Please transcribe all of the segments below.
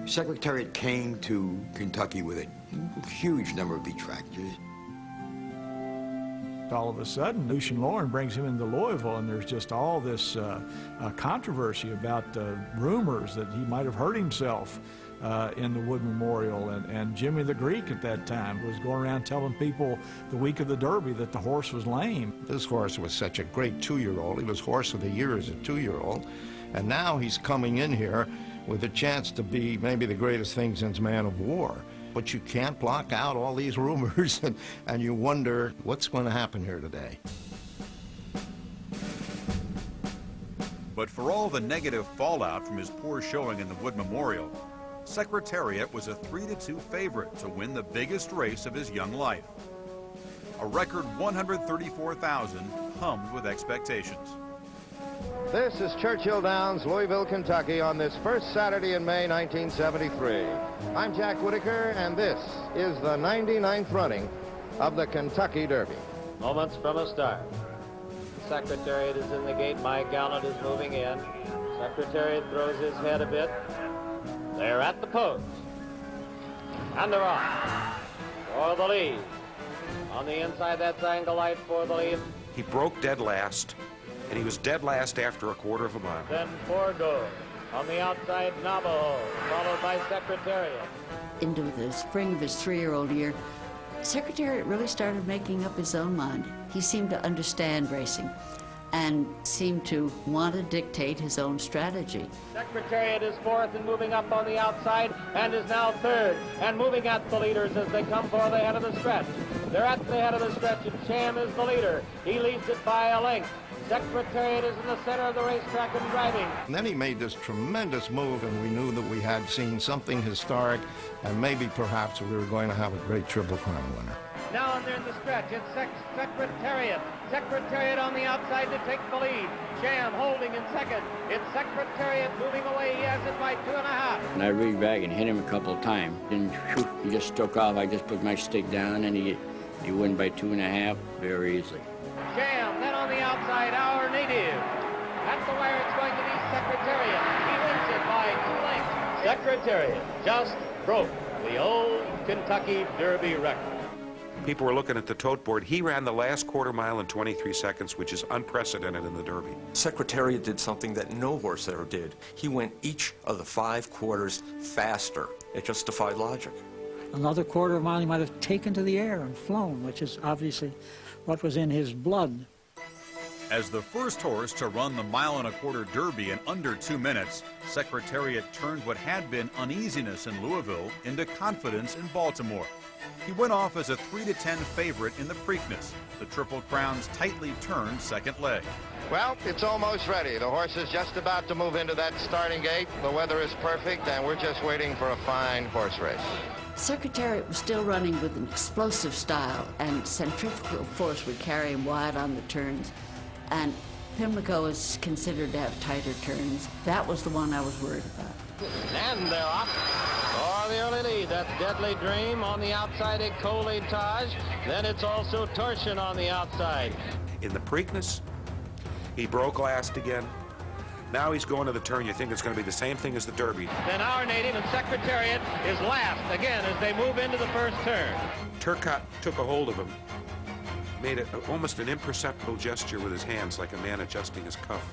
Secretariat came to Kentucky with a huge number of detractors. All of a sudden, Lucian Lauren brings him into Louisville, and there's just all this controversy about rumors that he might have hurt himself in the Wood Memorial, and Jimmy the Greek at that time was going around telling people the week of the Derby that the horse was lame. This horse was such a great 2-year-old. He was Horse of the Year as a 2-year-old, and now he's coming in here with a chance to be maybe the greatest thing since Man of War. But you can't block out all these rumors, and you wonder what's going to happen here today. But for all the negative fallout from his poor showing in the Wood Memorial, Secretariat was a 3-2 favorite to win the biggest race of his young life. A record 134,000 hummed with expectations. This is Churchill Downs, Louisville, Kentucky, on this first Saturday in May 1973. I'm Jack Whitaker, and this is the 99th running of the Kentucky Derby. Moments from a start. Secretariat is in the gate. Mike Gallant is moving in. Secretariat throws his head a bit. They're at the post. And they're off for the lead. On the inside, that's angle light for the lead. He broke dead last, and he was dead last after a quarter of a mile. Then for good. On the outside, Navajo, followed by Secretariat. Into the spring of his 3-year-old year, Secretariat really started making up his own mind. He seemed to understand racing and seemed to want to dictate his own strategy. Secretariat is fourth and moving up on the outside and is now third and moving at the leaders as they come for the head of the stretch. They're at the head of the stretch, and Sham is the leader. He leads it by a length. Secretariat is in the center of the racetrack and driving. And then he made this tremendous move, and we knew that we had seen something historic, and maybe perhaps we were going to have a great Triple Crown winner. Now and they're in the stretch. It's Secretariat. Secretariat on the outside to take the lead. Sham holding in second. It's Secretariat moving away. He has it by 2.5. And I reached back and hit him a couple of times. Didn't shoot. He just struck off. I just put my stick down, and he won by 2.5 very easily. Sham, then on the outside, our native. At the wire, it's going to be Secretariat. He wins it by 2 lengths. Secretariat just broke the old Kentucky Derby record. People were looking at the tote board. He ran the last quarter mile in 23 seconds, which is unprecedented in the Derby. Secretariat did something that no horse ever did. He went each of the 5 quarters faster. It just defied logic. Another quarter of a mile he might have taken to the air and flown, which is obviously what was in his blood. As the first horse to run the 1.25-mile Derby in under 2 minutes, Secretariat turned what had been uneasiness in Louisville into confidence in Baltimore. He went off as a 3-10 favorite in the Preakness, the Triple Crown's tightly turned second leg. Well, it's almost ready. The horse is just about to move into that starting gate. The weather is perfect, and we're just waiting for a fine horse race. Secretariat was still running with an explosive style, and centrifugal force would carry him wide on the turns. And Pimlico is considered to have tighter turns. That was the one I was worried about. And they're off for the early lead. That's Deadly Dream on the outside, a Taj. Then it's also Torsion on the outside. In the Preakness, he broke last again. Now he's going to the turn. You think it's going to be the same thing as the Derby. Then our native and Secretariat is last again as they move into the first turn. Turcotte took a hold of him, made almost an imperceptible gesture with his hands, like a man adjusting his cuff.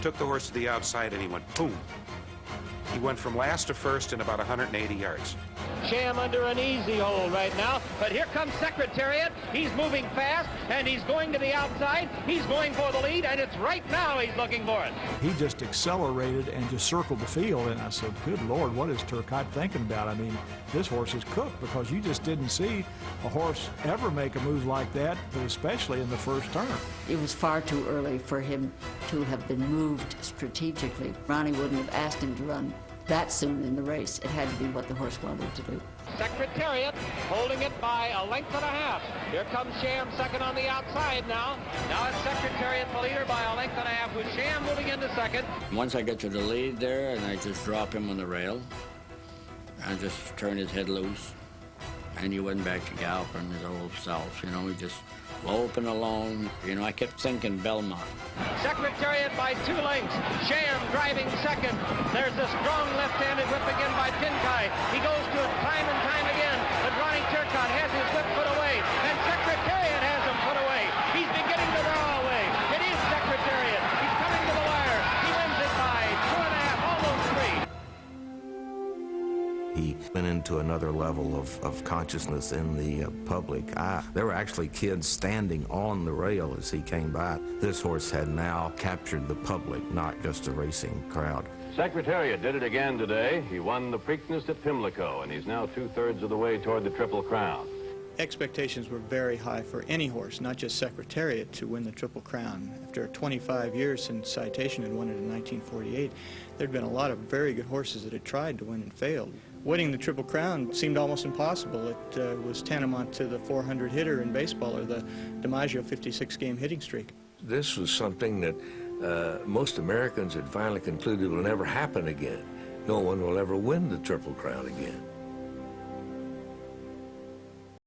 Took the horse to the outside, and he went boom. He went from last to first in about 180 yards. Sham under an easy hold right now, but here comes Secretariat. He's moving fast, and he's going to the outside. He's going for the lead, and it's right now he's looking for it. He just accelerated and just circled the field, and I said, good Lord, what is Turcotte thinking about? I mean, this horse is cooked, because you just didn't see a horse ever make a move like that, but especially in the first turn. It was far too early for him to have been moved strategically. Ronnie wouldn't have asked him to run that soon in the race. It had to be what the horse wanted to do. Secretariat holding it by 1.5 lengths. Here comes Sham second on the outside now. Now it's Secretariat the leader by 1.5 lengths with Sham moving into second. Once I get to the lead there, and I just drop him on the rail, I just turn his head loose, and he went back to galloping his old self. You know, he just loping along. You know, I kept thinking Belmont. Secretariat by 2 lengths. Sham driving second. There's a strong left-handed whip again by Tinkai. He goes to it time and time again, but Ronnie Turcotte has his whip put away, and Secretariat has him put away. He's beginning to draw away. It is Secretariat. He's coming to the wire. He wins it by 2.5, almost 3. He went into another level of consciousness in the public eye. There were actually kids standing on the rail as he came by. This horse had now captured the public, not just a racing crowd. Secretariat did it again today. He won the Preakness at Pimlico, and he's now 2/3 of the way toward the Triple Crown. Expectations were very high for any horse, not just Secretariat, to win the Triple Crown. After 25 years since Citation had won it in 1948, there'd been a lot of very good horses that had tried to win and failed. Winning the Triple Crown seemed almost impossible. It was tantamount to the 400 hitter in baseball, or the DiMaggio 56-game hitting streak. This was something that most Americans had finally concluded will never happen again. No one will ever win the Triple Crown again.